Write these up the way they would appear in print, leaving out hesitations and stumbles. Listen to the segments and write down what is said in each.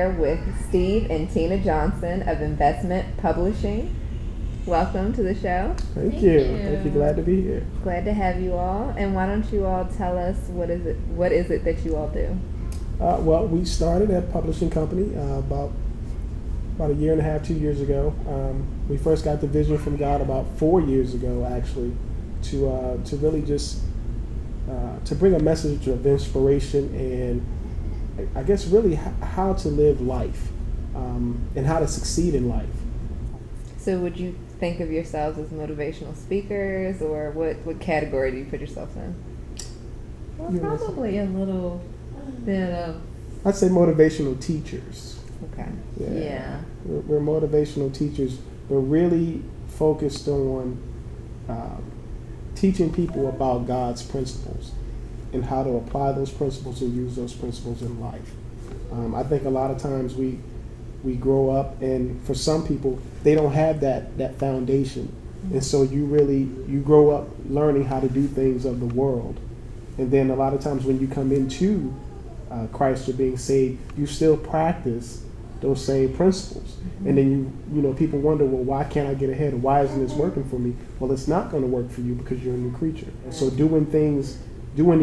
here with Steve and Tina Johnson of Investment Publishing. Welcome to the show. Thank you. Thank you. Glad to be here. Glad to have you all. And why don't you all tell us what is it that you all do? Well, we started a publishing company about a year and a half, 2 years ago. We first got the vision from God about 4 years ago, actually, to really just to bring a message of inspiration and I guess really how to live life and how to succeed in life. So would you think of yourselves as motivational speakers, or what category do you put yourselves in? Well, probably a little bit of... I'd say motivational teachers. Okay. Yeah. We're motivational teachers. We're really focused on teaching people about God's principles and how to apply those principles and use those principles in life. I think a lot of times we grow up, and for some people, they don't have that foundation. And so you grow up learning how to do things of the world. And then a lot of times when you come into Christ or being saved, you still practice those same principles. And then people wonder, well, why can't I get ahead? Or why isn't this working for me? Well, it's not going to work for you because you're a new creature. And so doing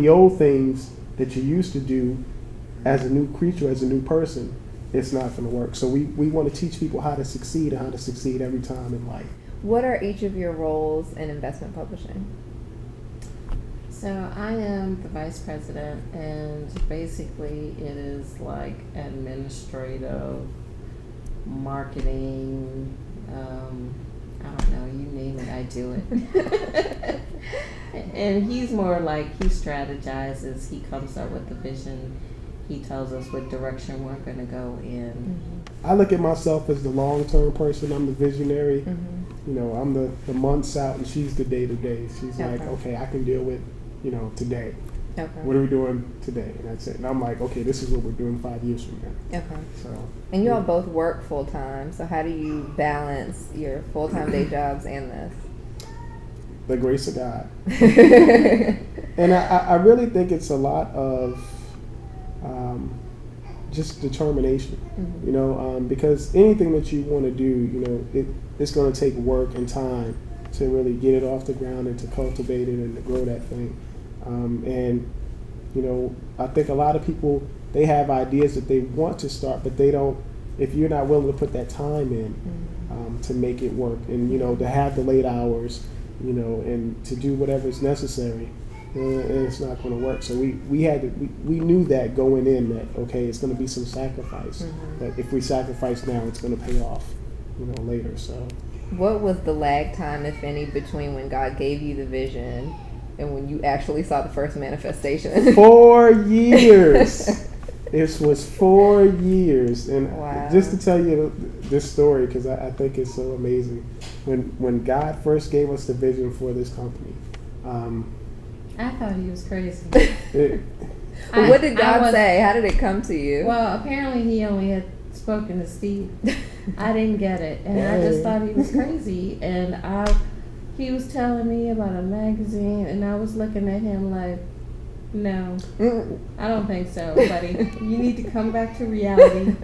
the old things that you used to do as a new creature, as a new person, it's not going to work. So we want to teach people how to succeed and how to succeed every time in life. What are each of your roles in investment publishing? So I am the vice president, and basically it is like administrative, marketing, I don't know, you name it, I do it. And he's more like, he strategizes, he comes up with the vision, he tells us what direction we're going to go in. I look at myself as the long-term person. I'm the visionary. I'm the months out, and she's the day-to-day. She's like, okay, I can deal with today. Okay. What are we doing today? And that's it. And I'm like, okay, this is what we're doing 5 years from now. Okay. So. And you all both work full time. So how do you balance your full time day jobs and this? The grace of God. And I really think it's a lot of just determination. Because anything that you want to do, it's going to take work and time to really get it off the ground and to cultivate it and to grow that thing. I think a lot of people, they have ideas that they want to start, but they don't, if you're not willing to put that time in to make it work and, to have the late hours, and to do whatever is necessary, and it's not going to work. So we knew that going in that, okay, it's going to be some sacrifice, but if we sacrifice now, it's going to pay off, later. So. What was the lag time, if any, between when God gave you the vision and when you actually saw the first manifestation? 4 years. This was 4 years. And just to tell you this story, because I think it's so amazing. When God first gave us the vision for this company. I thought he was crazy. What did God say? How did it come to you? Well, apparently he only had spoken to Steve. I didn't get it, and I just thought he was crazy. And he was telling me about a magazine, and I was looking at him like, no, I don't think so, buddy. You need to come back to reality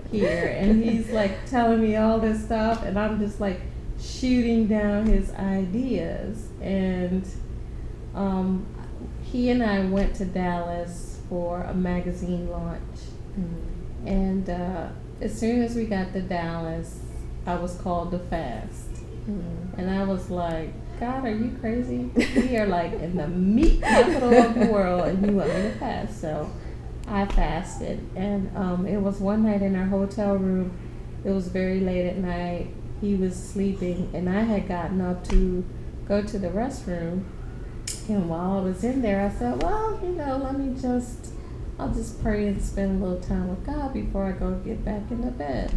here. And he's like telling me all this stuff, and I'm just like shooting down his ideas. And he and I went to Dallas for a magazine launch. And as soon as we got to Dallas, I was called to fast. And I was like, God, are you crazy? We are like in the meat capital of the world, and you want me to fast. So I fasted. And it was one night in our hotel room. It was very late at night. He was sleeping, and I had gotten up to go to the restroom. And while I was in there, I said, well, I'll just pray and spend a little time with God before I go get back into bed.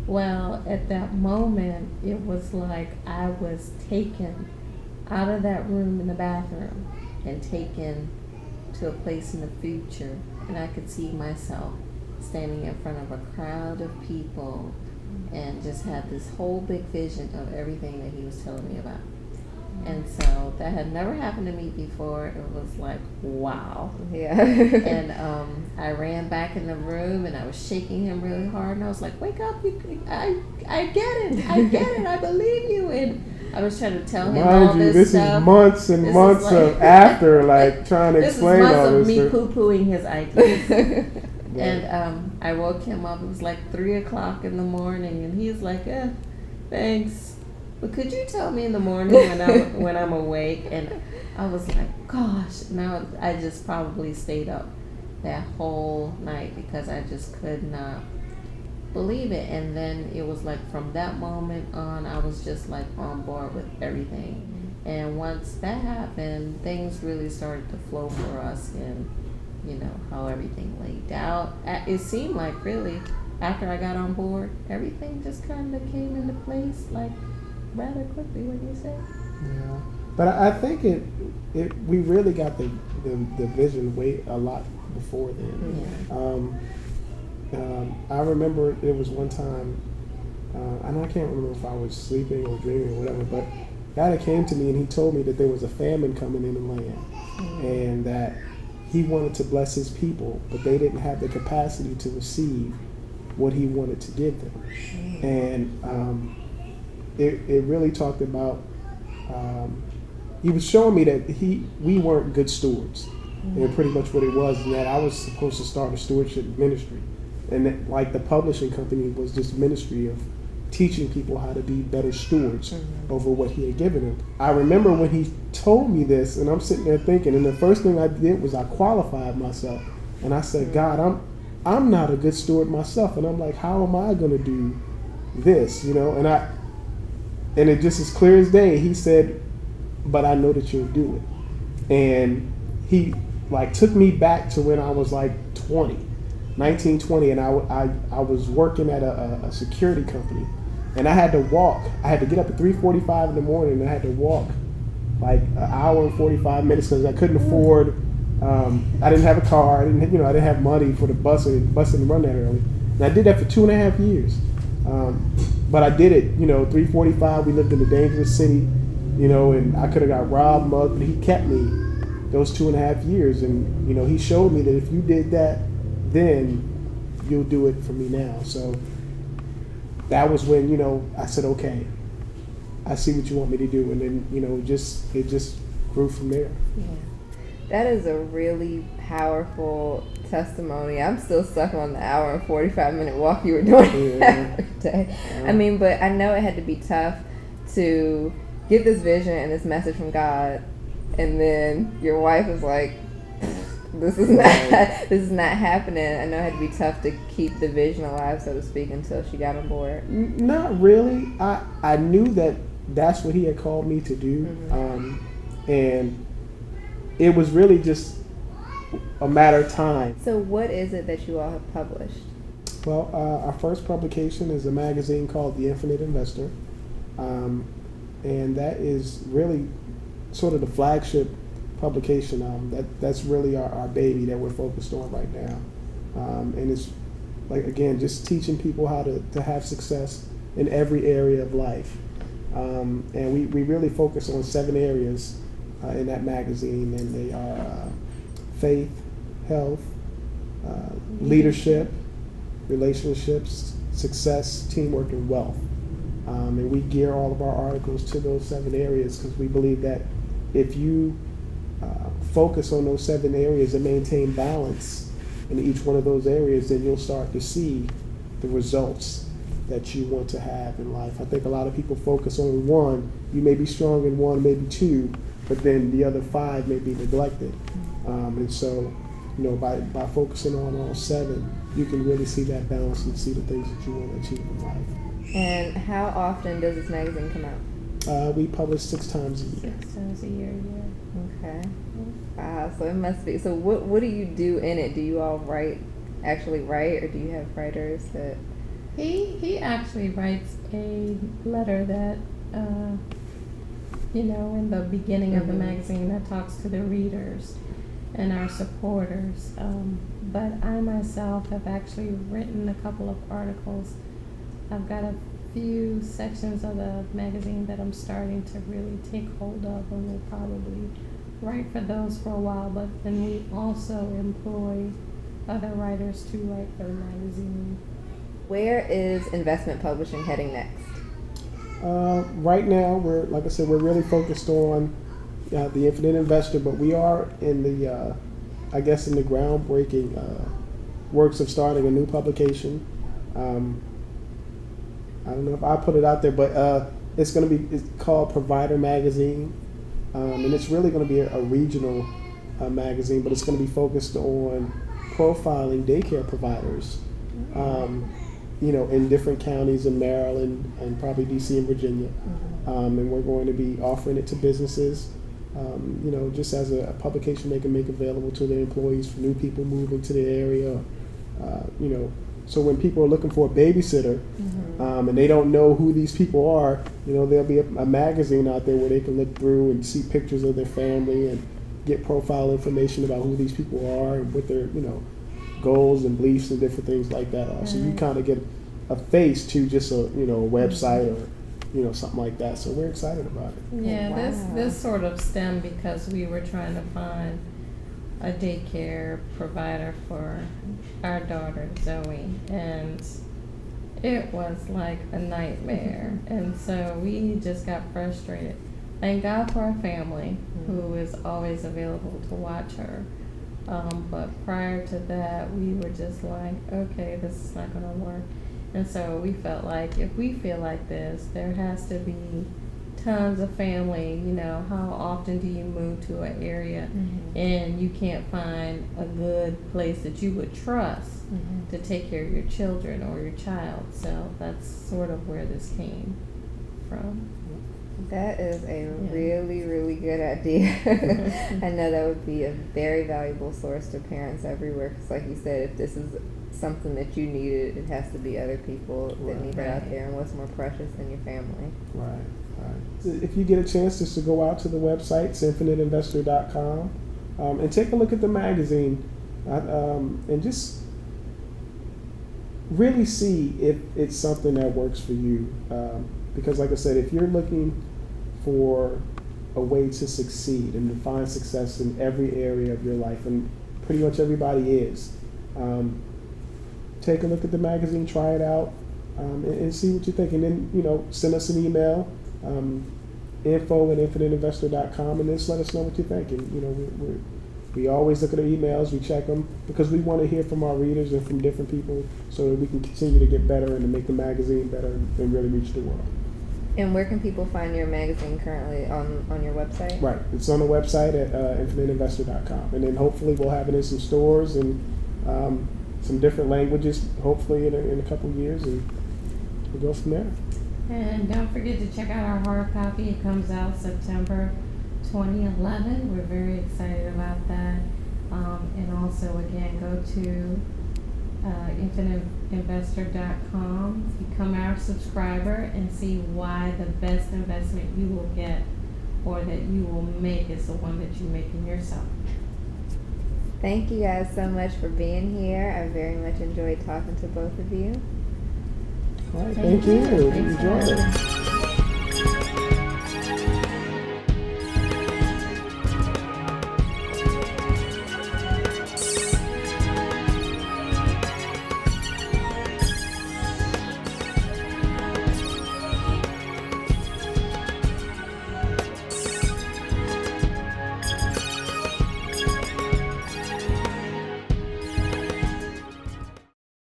Well, at that moment, it was like I was taken out of that room in the bathroom and taken to a place in the future. And I could see myself standing in front of a crowd of people and just had this whole big vision of everything that he was telling me about. And so that had never happened to me before. It was like, wow. Yeah. And I ran back in the room and I was shaking him really hard. And I was like, wake up. I get it. I get it. I believe you. And I was trying to tell him all Mind you, this this stuff. is months and This months is like- of after, like, trying to This is explain months all of this me stuff. poo-pooing his ideas. Right. And I woke him up. It was like 3:00 in the morning, and he's like, thanks. But could you tell me in the morning when I'm awake? And I was like, gosh. Now I just probably stayed up that whole night because I just could not believe it. And then it was like from that moment on, I was just like on board with everything. And once that happened, things really started to flow for us, and you know how everything laid out. It seemed like really after I got on board, everything just kind of came into place like rather quickly. What do you say? Yeah, but I think we really got the vision way a lot before then. Yeah. I remember there was one time, and I can't remember if I was sleeping or dreaming or whatever, but God came to me and he told me that there was a famine coming in the land, and that he wanted to bless his people, but they didn't have the capacity to receive what he wanted to give them. And it really talked about, he was showing me that we weren't good stewards. And pretty much what it was, and that I was supposed to start a stewardship ministry. And that, like, the publishing company was this ministry of teaching people how to be better stewards over what he had given them. I remember when he told me this, and I'm sitting there thinking, and the first thing I did was I qualified myself. And I said, God, I'm not a good steward myself. And I'm like, how am I going to do this? You know, and it just as clear as day, he said, but I know that you'll do it. And he like took me back to when I was like 19, 20, and I was working at a security company, and I had to walk. I had to get up at 3:45 in the morning, and I had to walk like an hour and 45 minutes because I couldn't afford. I didn't have a car. I didn't have money for the bus, and bus didn't run that early. And I did that for 2.5 years. But I did it. 3:45. We lived in a dangerous city, and I could have got robbed, mugged, but he kept me those 2.5 years, and he showed me that if you did that, then you'll do it for me now. So that was when I said, okay, I see what you want me to do, and then it just grew from there. Yeah. That is a really powerful testimony. I'm still stuck on the hour and 45-minute walk you were doing every day. I mean, but I know it had to be tough to get this vision and this message from God, and then your wife is like, this is not happening. I know it had to be tough to keep the vision alive, so to speak, until she got on board. Not really. I knew that that's what he had called me to do, and it was really just a matter of time. So what is it that you all have published? Well, our first publication is a magazine called The Infinite Investor, and that is really sort of the flagship publication. That's really our baby that we're focused on right now, and it's like, again, just teaching people how to have success in every area of life, and we really focus on 7 areas in that magazine, and they are faith, health, leadership, relationships, success, teamwork, and wealth. And we gear all of our articles to those 7 areas because we believe that if you focus on those 7 areas and maintain balance in each one of those areas, then you'll start to see the results that you want to have in life. I think a lot of people focus on one. You may be strong in one, maybe 2, but then the other 5 may be neglected. And so, by focusing on all 7, you can really see that balance and see the things that you want to achieve in life. And how often does this magazine come out? We publish 6 times a year. 6 times a year, yeah. Okay. Wow. So it must be. So what do you do in it? Do you all actually write, or do you have writers that? He actually writes a letter that in the beginning of the magazine that talks to the readers and our supporters. But I myself have actually written a couple of articles. I've got a few sections of the magazine that I'm starting to really take hold of, and we'll probably write for those for a while. But then we also employ other writers to write for the magazine. Where is investment publishing heading next? Right now, like I said, we're really focused on the Infinite Investor, but we are in the, I guess, in the groundbreaking works of starting a new publication. I don't know if I put it out there, but it's called Provider Magazine, and it's really going to be a regional magazine, but it's going to be focused on profiling daycare providers, in different counties in Maryland and probably DC and Virginia, and we're going to be offering it to businesses, just as a publication they can make available to their employees for new people moving to the area, so when people are looking for a babysitter, and they don't know who these people are, there'll be a magazine out there where they can look through and see pictures of their family and get profile information about who these people are and what their, goals and beliefs and different things like that are. So you kind of get a face to just a website or something like that. So we're excited about it. Yeah, Wow. this sort of stemmed because we were trying to find a daycare provider for our daughter Zoe, and it was like a nightmare, and so we just got frustrated. Thank God for our family who is always available to watch her, but prior to that we were just like, okay, this is not going to work. And so we felt like if we feel like this, there has to be tons of family. How often do you move to an area and you can't find a good place that you would trust to take care of your children or your child? So that's sort of where this came from. That is a really, really good idea. I know that would be a very valuable source to parents everywhere, because like you said, if this is something that you needed, it has to be other people that need it out there, and what's more precious than your family. Right. So if you get a chance just to go out to the website, it's infiniteinvestor.com, and take a look at the magazine, and just really see if it's something that works for you. Because like I said, if you're looking for a way to succeed and to find success in every area of your life, and pretty much everybody is, take a look at the magazine, try it out, and see what you think. And then, send us an email, info@infiniteinvestor.com, and just let us know what you think. And, we always look at our emails, we check them, because we want to hear from our readers and from different people so that we can continue to get better and to make the magazine better and really reach the world. And where can people find your magazine currently on your website? Right. It's on the website at infiniteinvestor.com. And then hopefully we'll have it in some stores and some different languages, hopefully in a couple of years, and we'll go from there. And don't forget to check out our hard copy. It comes out September 2011. We're very excited about that. And also, again, go to infiniteinvestor.com, become our subscriber, and see why the best investment you will get or that you will make is the one that you make in yourself. Thank you guys so much for being here. I very much enjoyed talking to both of you. All right, thank you. Thanks for Enjoy having it. us.